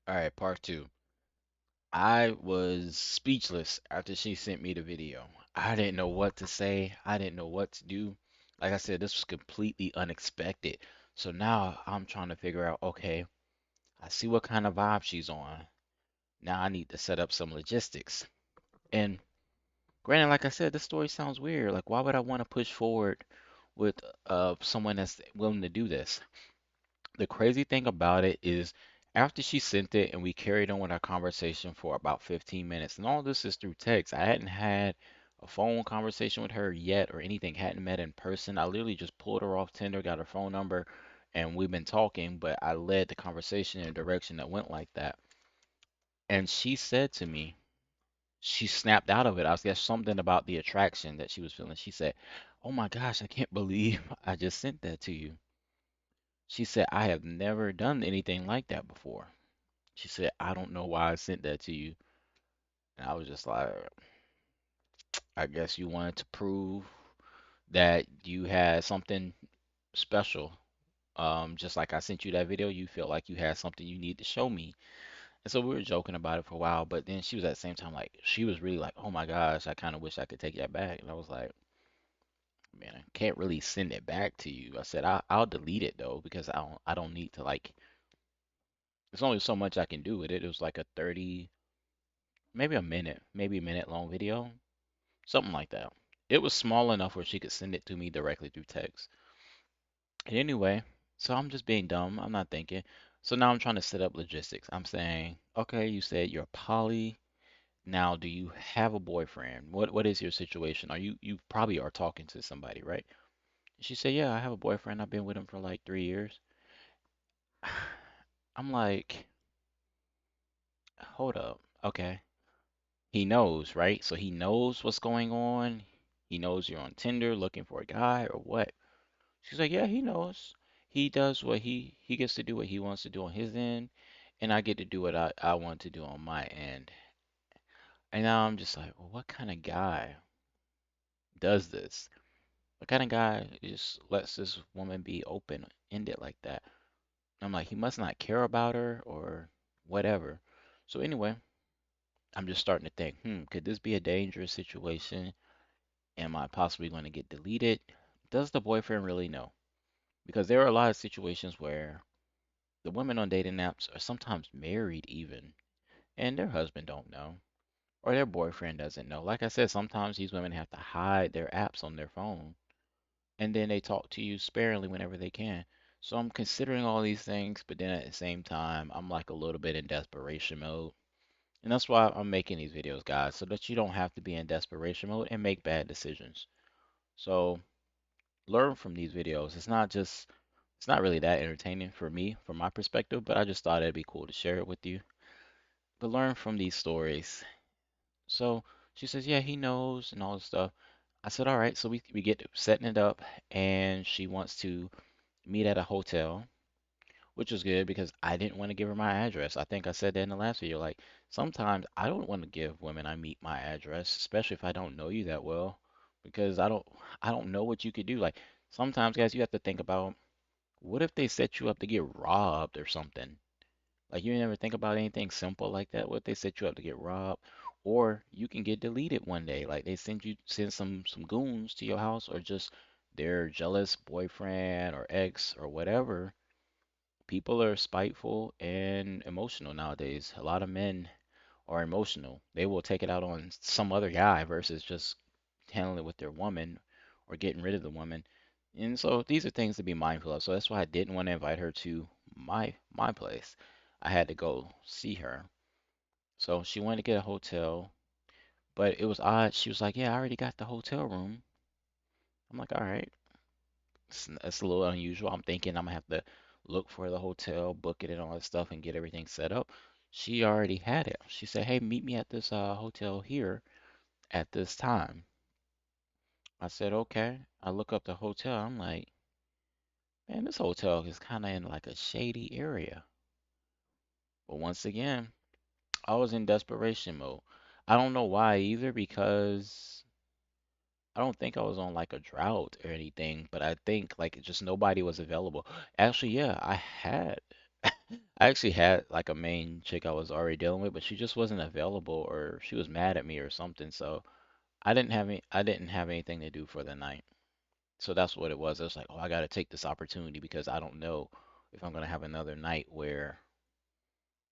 All right, part two. I was speechless after she sent me the video. I didn't know what to say. I didn't know what to do. Like I said, this was completely unexpected. So now I'm trying to figure out, okay, I see what kind of vibe she's on. Now I need to set up some logistics. And granted, like I said, this story sounds weird. Like, why would I want to push forward with someone that's willing to do this? The crazy thing about it is, after she sent it and we carried on with our conversation for about 15 minutes, and all this is through text. I hadn't had a phone conversation with her yet or anything, hadn't met in person. I literally just pulled her off Tinder, got her phone number, and we've been talking, but I led the conversation in a direction that went like that. And she said to me, she snapped out of it. I was guess something about the attraction that she was feeling. She said, "Oh my gosh, I can't believe I just sent that to you." She said, "I have never done anything like that before." She said, "I don't know why I sent that to you." And I was just like, I guess you wanted to prove that you had something special. Just like I sent you that video, you felt like you had something you need to show me. And so we were joking about it for a while, but then she was at the same time like, she was really like, oh my gosh, I kind of wish I could take that back. And I was like, man, I can't really send it back to you. I said, I'll delete it though, because I don't need to like, there's only so much I can do with it. It was like a 30, maybe a minute long video. Something like that. It was small enough where she could send it to me directly through text. And anyway, so I'm just being dumb. I'm not thinking. So now I'm trying to set up logistics. I'm saying, okay, you said you're poly. Now, do you have a boyfriend? What is your situation? Are you probably are talking to somebody, right? She said, yeah, I have a boyfriend. I've been with him for like 3 years. I'm like, hold up. Okay. He knows, right? So he knows what's going on. He knows you're on Tinder looking for a guy or what? She's like, yeah, he knows. He does what he gets to do what he wants to do on his end, and I get to do what I want to do on my end. And now I'm just like, well, what kind of guy does this? What kind of guy just lets this woman be open-ended like that? I'm like, he must not care about her or whatever. So anyway, I'm just starting to think, could this be a dangerous situation? Am I possibly going to get deleted? Does the boyfriend really know? Because there are a lot of situations where the women on dating apps are sometimes married even, and their husband don't know, or their boyfriend doesn't know. Like I said, sometimes these women have to hide their apps on their phone, and then they talk to you sparingly whenever they can. So I'm considering all these things, but then at the same time, I'm like a little bit in desperation mode. And that's why I'm making these videos, guys, so that you don't have to be in desperation mode and make bad decisions. So learn from these videos. It's not really that entertaining for me, from my perspective, but I just thought it'd be cool to share it with you. But learn from these stories. So she says, yeah, he knows and all this stuff. I said, all right. So we get to setting it up, and she wants to meet at a hotel, which was good because I didn't want to give her my address. I think I said that in the last video. Like, sometimes I don't want to give women I meet my address, especially if I don't know you that well, because I don't know what you could do. Like, sometimes, guys, you have to think about, what if they set you up to get robbed or something? Like, you never think about anything simple like that. What if they set you up to get robbed? Or you can get deleted one day. Like, they send some goons to your house, or just their jealous boyfriend or ex or whatever. People are spiteful and emotional nowadays. A lot of men are emotional. They will take it out on some other guy versus just handling it with their woman or getting rid of the woman. And so these are things to be mindful of. So that's why I didn't want to invite her to my place. I had to go see her. So she wanted to get a hotel, but it was odd. She was like, "Yeah, I already got the hotel room." I'm like, "All right." It's a little unusual. I'm thinking I'm gonna have to look for the hotel, book it, and all that stuff, and get everything set up. She already had it. She said, "Hey, meet me at this hotel here at this time." I said, "Okay." I look up the hotel. I'm like, man, this hotel is kind of in like a shady area. But once again, I was in desperation mode. I don't know why either, because I don't think I was on like a drought or anything, but I think like just nobody was available. Actually, yeah, I had. I actually had like a main chick I was already dealing with, but she just wasn't available or she was mad at me or something. So I didn't have anything to do for the night. So that's what it was. I was like, oh, I gotta take this opportunity because I don't know if I'm gonna have another night where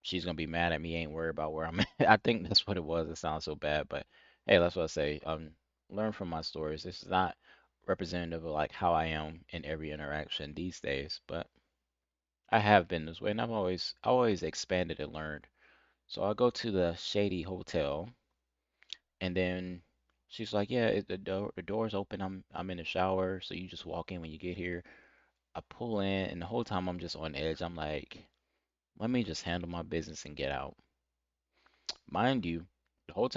she's gonna be mad at me, ain't worried about where I'm at. I think that's what it was. It sounds so bad, but hey, that's what I say. Learn from my stories. This is not representative of like how I am in every interaction these days, but I have been this way, and I've always expanded and learned. So I go to the shady hotel, and then she's like, "Yeah, the door's open. I'm in the shower, so you just walk in when you get here." I pull in, and the whole time I'm just on edge. I'm like, "Let me just handle my business and get out." Mind you, the whole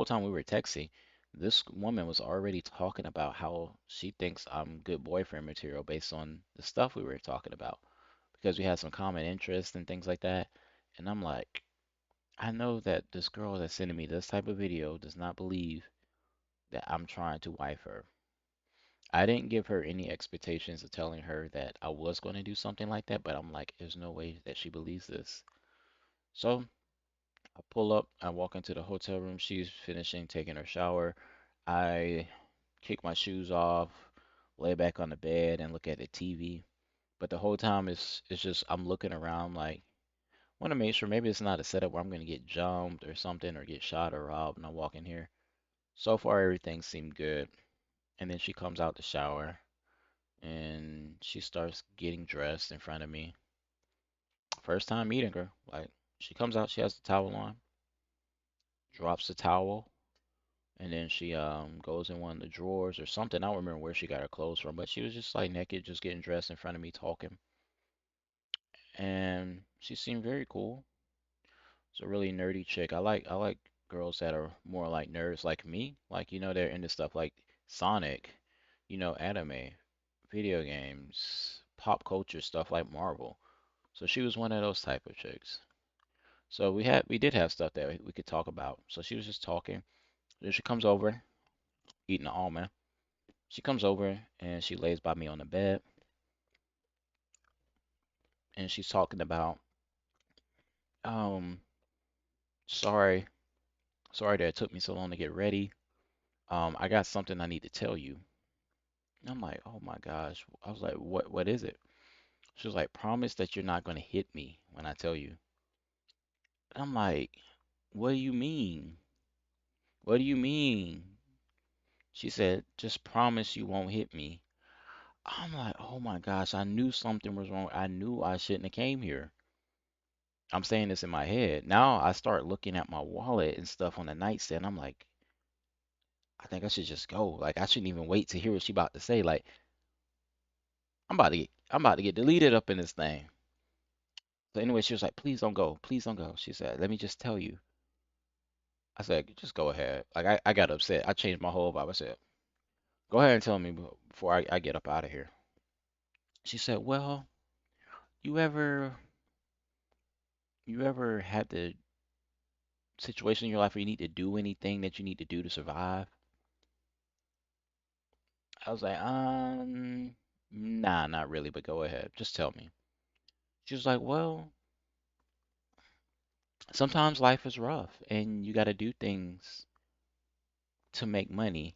time we were texting, this woman was already talking about how she thinks I'm good boyfriend material based on the stuff we were talking about because we had some common interests and things like that. And I'm like, I know that this girl that's sending me this type of video does not believe that I'm trying to wife her. I didn't give her any expectations of telling her that I was going to do something like that, but I'm like, there's no way that she believes this. So I pull up, I walk into the hotel room. She's finishing taking her shower. I kick my shoes off, lay back on the bed, and look at the TV. But the whole time it's just I'm looking around like want to make sure maybe it's not a setup where I'm gonna get jumped or something or get shot or robbed and I walk in here. So far everything seemed good. And then she comes out the shower and she starts getting dressed in front of me. First time meeting her, like she comes out, she has the towel on, drops the towel, and then she goes in one of the drawers or something. I don't remember where she got her clothes from, but she was just like naked, just getting dressed in front of me talking. And she seemed very cool. It's a really nerdy chick. I like girls that are more like nerds like me. Like, they're into stuff like Sonic, anime, video games, pop culture stuff like Marvel. So she was one of those type of chicks. So we did have stuff that we could talk about. So she was just talking. Then she comes over, eating an almond. She comes over and she lays by me on the bed and she's talking about, um, sorry, sorry that it took me so long to get ready. I got something I need to tell you. I'm like, oh my gosh. I was like, what is it? She was like, promise that you're not gonna hit me when I tell you. I'm like, what do you mean? What do you mean? She said, just promise you won't hit me. I'm like, oh my gosh, I knew something was wrong. I knew I shouldn't have came here. I'm saying this in my head. Now I start looking at my wallet and stuff on the nightstand. I'm like, I think I should just go. Like I shouldn't even wait to hear what she about to say. Like I'm about to get deleted up in this thing. So anyway, she was like, please don't go. Please don't go. She said, let me just tell you. I said, just go ahead. Like I got upset. I changed my whole vibe. I said, go ahead and tell me before I get up out of here. She said, well, you ever you ever had the situation in your life where you need to do anything that you need to do to survive? I was like, nah, not really, but go ahead. Just tell me. She was like, well, sometimes life is rough and you got to do things to make money.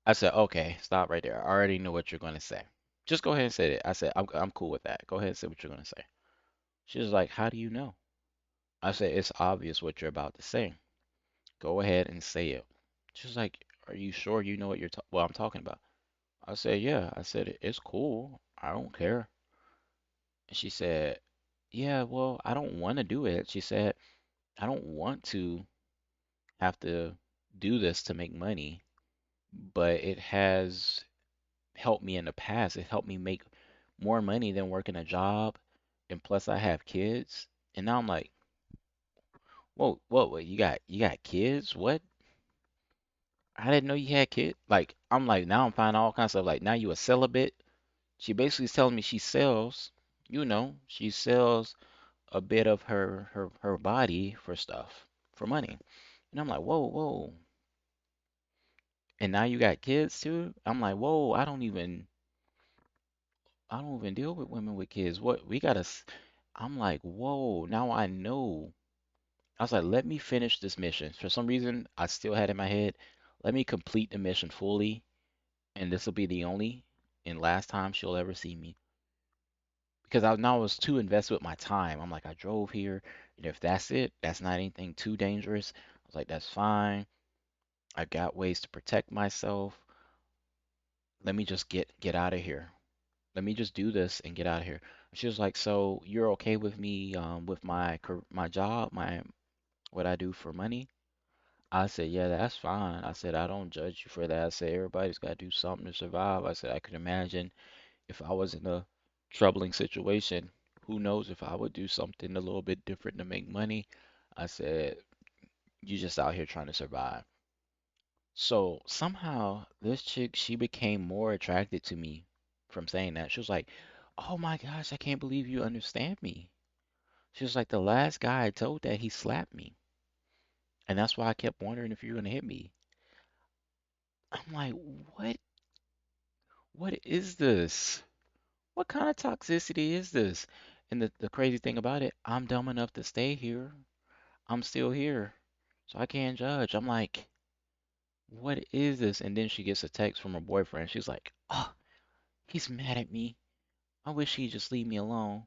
I said, okay, stop right there. I already know what you're going to say. Just go ahead and say it. I said, I'm cool with that. Go ahead and say what you're going to say. She was like, how do you know? I said, it's obvious what you're about to say. Go ahead and say it. She was like, are you sure you know what I'm talking about? I said, yeah. I said, it's cool. I don't care. And she said, yeah, well, I don't want to do it. She said, I don't want to have to do this to make money, but it has helped me in the past. It helped me make more money than working a job. And plus I have kids. And now I'm like, whoa, whoa, wait, you got kids? What? I didn't know you had kids. Like, I'm like, now I'm finding all kinds of stuff. Like, now you a celibate. She basically is telling me she sells, she sells a bit of her body for stuff, for money. And I'm like, whoa, whoa. And now you got kids too? I'm like, whoa, I don't even deal with women with kids. What we gotta I'm like, whoa, now I know. I was like, let me finish this mission. For some reason, I still had in my head, let me complete the mission fully, and this will be the only and last time she'll ever see me. Because I was too invested with my time. I'm like, I drove here, and if that's it, that's not anything too dangerous. I was like, that's fine. I got ways to protect myself. Let me just get out of here. Let me just do this and get out of here. She was like, so you're okay with me with my job, my what I do for money? I said, yeah, that's fine. I said, I don't judge you for that. I said, everybody's got to do something to survive. I said, I could imagine if I was in a troubling situation, who knows if I would do something a little bit different to make money. I said, you just out here trying to survive. So somehow this chick, she became more attracted to me from saying that. She was like, oh my gosh, I can't believe you understand me. She was like, the last guy I told that he slapped me. And that's why I kept wondering if you were gonna hit me. I'm like, what what is this? What kind of toxicity is this? And the crazy thing about it, I'm dumb enough to stay here. I'm still here. So I can't judge. I'm like, what is this? And then she gets a text from her boyfriend. She's like, oh, he's mad at me. I wish he'd just leave me alone.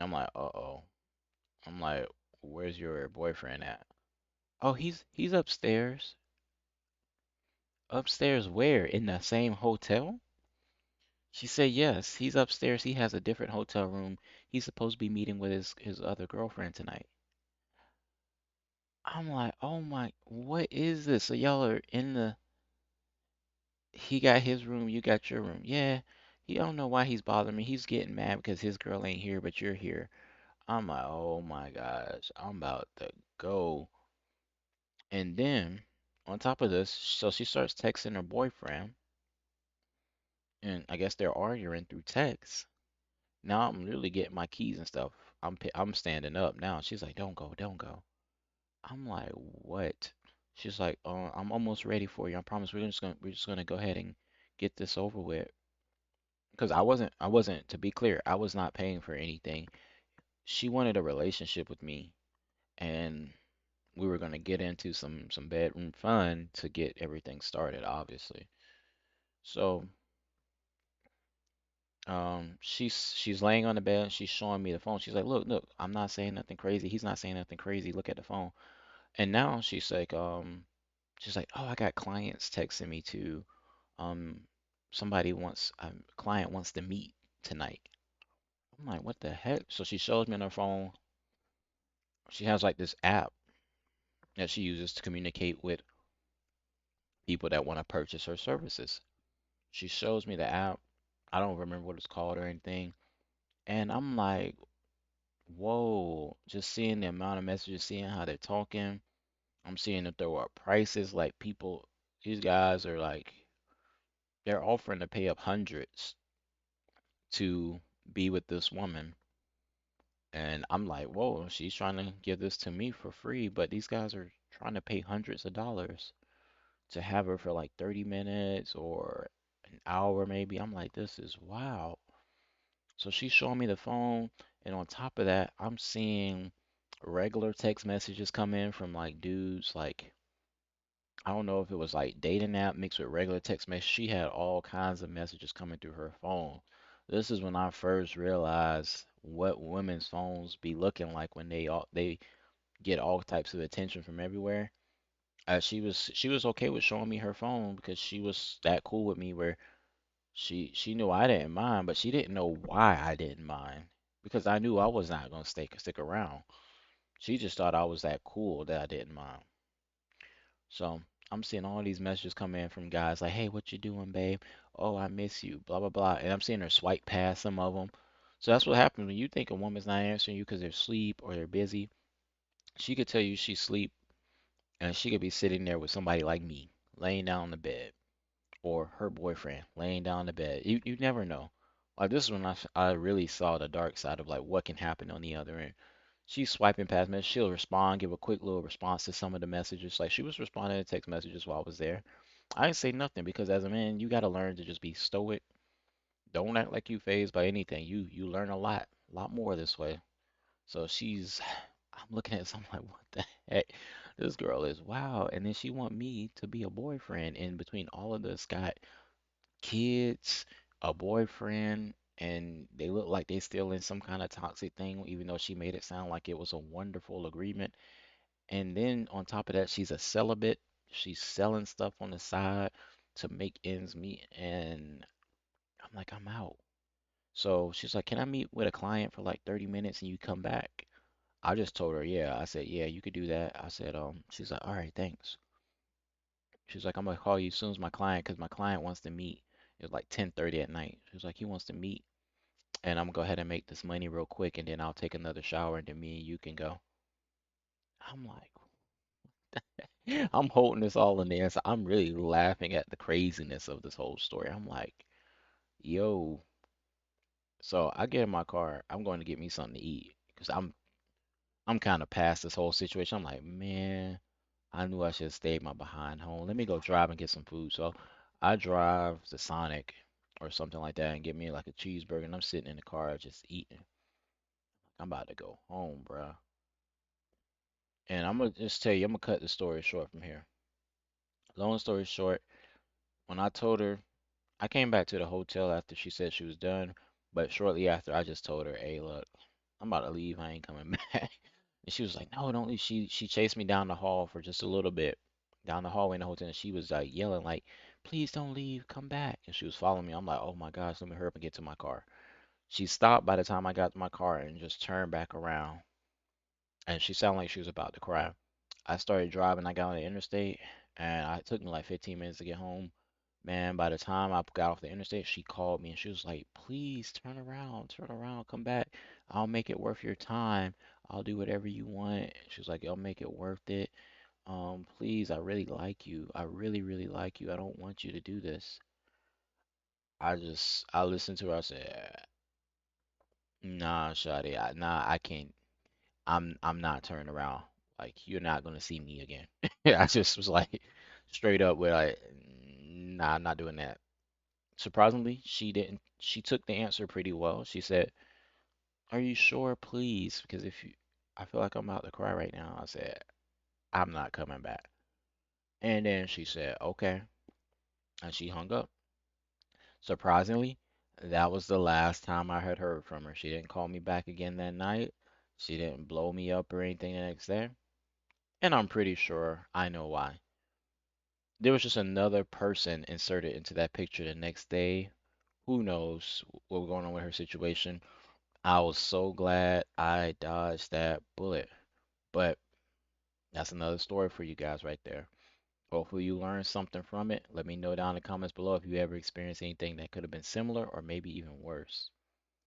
I'm like, uh-oh. I'm like, where's your boyfriend at? Oh, he's upstairs. Upstairs where? In the same hotel? She said yes. He's upstairs. He has a different hotel room. He's supposed to be meeting with his other girlfriend tonight. I'm like, oh my, what is this? So y'all are in the, he got his room, you got your room. Yeah, he don't know why he's bothering me. He's getting mad because his girl ain't here, but you're here. I'm like, oh my gosh, I'm about to go. And then on top of this, so she starts texting her boyfriend, and I guess they're arguing through text. Now I'm literally getting my keys and stuff. I'm standing up now. She's like, don't go, don't go. I'm like, what? She's like, I'm almost ready for you. I promise we're just gonna go ahead and get this over with. Because I wasn't, to be clear, I was not paying for anything. She wanted a relationship with me, and we were gonna get into some bedroom fun to get everything started, obviously. So, she's laying on the bed, she's showing me the phone. She's like, look, look, I'm not saying nothing crazy. He's not saying nothing crazy. Look at the phone. And now she's like, oh, I got clients texting me too. Um, somebody wants a client wants to meet tonight. I'm like, what the heck? So she shows me on her phone. She has like this app that she uses to communicate with people that want to purchase her services. She shows me the app. I don't remember what it's called or anything. And I'm like, whoa, just seeing the amount of messages, seeing how they're talking. I'm seeing that there are prices like people, these guys are like, they're offering to pay up hundreds to be with this woman. And I'm like, whoa, she's trying to give this to me for free, but these guys are trying to pay hundreds of dollars to have her for like 30 minutes or an hour maybe. I'm like, this is wow. So she's showing me the phone, and on top of that, I'm seeing regular text messages come in from like dudes like I don't know if it was like dating app mixed with regular text message. She had all kinds of messages coming through her phone. This is when I first realized what women's phones be looking like when they get all types of attention from everywhere. She was okay with showing me her phone because she was that cool with me where she knew I didn't mind, but she didn't know why I didn't mind because I knew I was not gonna stick around. She just thought I was that cool that I didn't mind. So I'm seeing all these messages come in from guys like, "Hey, what you doing, babe? Oh, I miss you." Blah blah blah, and I'm seeing her swipe past some of them. So that's what happens when you think a woman's not answering you because they're asleep or they're busy. She could tell you she's asleep, and she could be sitting there with somebody like me, laying down on the bed, or her boyfriend laying down on the bed. You never know. Like this is when I really saw the dark side of like what can happen on the other end. She's swiping past messages. She'll respond, give a quick little response to some of the messages. Like she was responding to text messages while I was there. I didn't say nothing because as a man, you gotta learn to just be stoic. Don't act like you phased by anything. You learn a lot more this way. So I'm looking at something like, what the heck? This girl is wow. And then she want me to be a boyfriend. In between all of this, got kids, a boyfriend, and they look like they still in some kind of toxic thing, even though she made it sound like it was a wonderful agreement. And then on top of that, she's a celibate. She's selling stuff on the side to make ends meet. And I'm like, I'm out. So she's like, can I meet with a client for like 30 minutes and you come back? I just told her, yeah. I said, yeah, you could do that. I said, she's like, all right, thanks. She's like, I'm gonna call you as soon as my client, because my client wants to meet. It was like 10:30 at night. She was like, he wants to meet, and I'm gonna go ahead and make this money real quick, and then I'll take another shower, and then me and you can go. I'm like, I'm holding this all in there. So I'm really laughing at the craziness of this whole story. I'm like, yo. So I get in my car. I'm going to get me something to eat because I'm kind of past this whole situation. I'm like, man, I knew I should have stayed my behind home. Let me go drive and get some food. So I drive to Sonic or something like that and get me like a cheeseburger. And I'm sitting in the car just eating. I'm about to go home, bruh. And I'm gonna just tell you, I'm gonna cut the story short from here. Long story short, when I told her, I came back to the hotel after she said she was done, but shortly after, I just told her, "Hey, look, I'm about to leave. I ain't coming back." And she was like, "No, don't leave." She chased me down the hall for just a little bit, down the hallway in the hotel, and she was like yelling, like, "Please don't leave, come back." And she was following me. I'm like, "Oh my gosh, let me hurry up and get to my car." She stopped by the time I got to my car and just turned back around, and she sounded like she was about to cry. I started driving. I got on the interstate, and it took me like 15 minutes to get home. Man, by the time I got off the interstate, she called me and she was like, "Please turn around, come back. I'll make it worth your time. I'll do whatever you want." She was like, "I'll make it worth it. Please, I really like you. I really, really like you. I don't want you to do this." I listened to her. I said, "Nah, Shawty, I can't. I'm not turning around. Like, you're not gonna see me again." I just was like, straight up with like, "Nah, I'm not doing that." Surprisingly, she didn't. She took the answer pretty well. She said, "Are you sure, please? Because if you, I feel like I'm about to cry right now." I said, "I'm not coming back." And then she said, "Okay," and she hung up. Surprisingly, that was the last time I had heard from her. She didn't call me back again that night. She didn't blow me up or anything the next day. And I'm pretty sure I know why. There was just another person inserted into that picture the next day. Who knows what was going on with her situation? I was so glad I dodged that bullet. But that's another story for you guys right there. Hopefully you learned something from it. Let me know down in the comments below if you ever experienced anything that could have been similar or maybe even worse.